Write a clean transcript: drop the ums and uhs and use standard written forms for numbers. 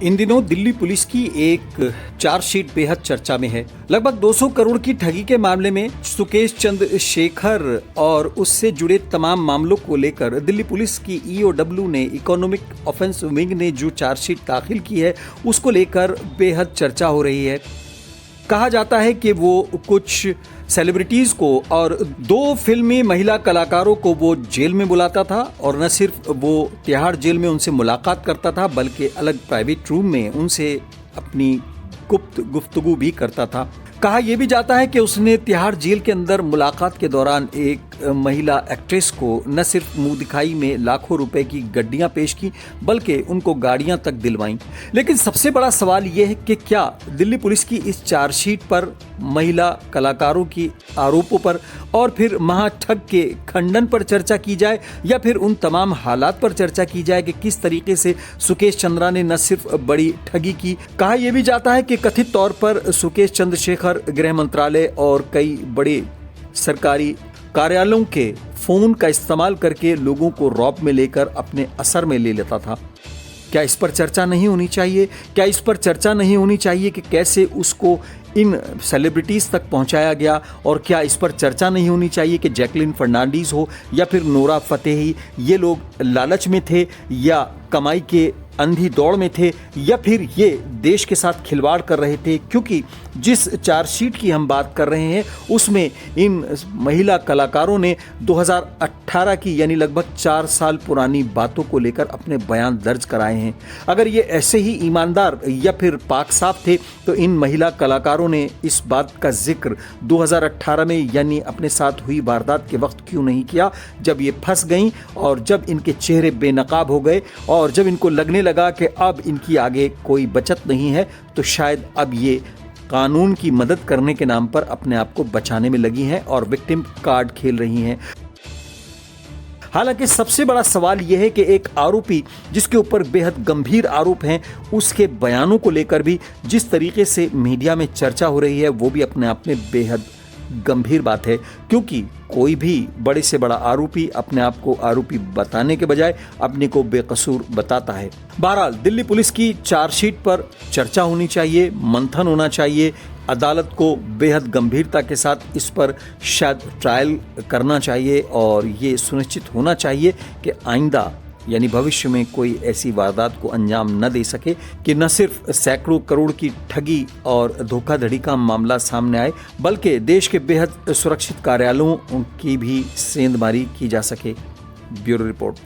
इन दिनों दिल्ली पुलिस की एक चार्जशीट बेहद चर्चा में है। लगभग 200 करोड़ की ठगी के मामले में सुकेश चंद्र शेखर और उससे जुड़े तमाम मामलों को लेकर दिल्ली पुलिस की ईओडब्ल्यू ने इकोनॉमिक ऑफेंस विंग ने जो चार्जशीट दाखिल की है उसको लेकर बेहद चर्चा हो रही है। कहा जाता है कि वो कुछ सेलिब्रिटीज को और 2 फिल्मी महिला कलाकारों को वो जेल में बुलाता था और न सिर्फ वो तिहाड़ जेल में उनसे मुलाकात करता था बल्कि अलग प्राइवेट रूम में उनसे अपनी गुफ्तगू भी करता था। कहा यह भी जाता है कि उसने तिहाड़ जेल के अंदर मुलाकात के दौरान एक महिला एक्ट्रेस को न सिर्फ मुंह दिखाई में लाखों रुपए की गड्डियां पेश की बल्कि उनको गाड़ियां तक दिलवाईं। लेकिन सबसे बड़ा सवाल यह है कि क्या दिल्ली पुलिस की इस चार्जशीट पर महिला कलाकारों की आरोपों पर और फिर महाठग के खंडन पर चर्चा की जाए या फिर उन तमाम हालात पर चर्चा की जाए कि किस तरीके से सुकेश चंद्रा ने न सिर्फ बड़ी ठगी की। कहा यह भी जाता है कि कथित तौर पर सुकेश चंद्र शेखर गृह मंत्रालय और कई बड़े सरकारी कार्यालयों के फोन का इस्तेमाल करके लोगों को रौब में लेकर अपने असर में ले लेता था। क्या इस पर चर्चा नहीं होनी चाहिए? क्या इस पर चर्चा नहीं होनी चाहिए कि कैसे उसको इन सेलिब्रिटीज तक पहुंचाया गया? और क्या इस पर चर्चा नहीं होनी चाहिए कि जैकलिन फर्नांडीज हो या फिर नोरा फतेही, ये लोग लालच में थे या कमाई के अंधी दौड़ में थे या फिर ये देश के साथ खिलवाड़ कर रहे थे? क्योंकि जिस चार्जशीट की हम बात कर रहे हैं उसमें इन महिला कलाकारों ने 2018 की यानी लगभग 4 साल पुरानी बातों को लेकर अपने बयान दर्ज कराए हैं। अगर ये ऐसे ही ईमानदार या फिर पाक साफ थे तो इन महिला कलाकारों ने इस बात का जिक्र 2018 में यानी अपने साथ हुई वारदात के वक्त क्यों नहीं किया, जब ये फंस गईं और जब इनके चेहरे बेनकाब हो गए और जब इनको लगने लगा कि अब इनकी आगे कोई बचत नहीं है, तो शायद अब ये कानून की मदद करने के नाम पर अपने आप को बचाने में लगी हैं और विक्टिम कार्ड खेल रही हैं। हालांकि सबसे बड़ा सवाल यह है कि एक आरोपी जिसके ऊपर बेहद गंभीर आरोप हैं उसके बयानों को लेकर भी जिस तरीके से मीडिया में चर्चा हो रही है वो भी अपने आप में बेहद गंभीर बात है, क्योंकि कोई भी बड़े से बड़ा आरोपी अपने आप को आरोपी बताने के बजाय अपने को बेकसूर बताता है। बहरहाल दिल्ली पुलिस की चार्जशीट पर चर्चा होनी चाहिए, मंथन होना चाहिए, अदालत को बेहद गंभीरता के साथ इस पर शायद ट्रायल करना चाहिए और ये सुनिश्चित होना चाहिए कि आइंदा यानी भविष्य में कोई ऐसी वारदात को अंजाम न दे सके कि न सिर्फ सैकड़ों करोड़ की ठगी और धोखाधड़ी का मामला सामने आए बल्कि देश के बेहद सुरक्षित कार्यालयों की भी सेंधमारी की जा सके। Bureau report.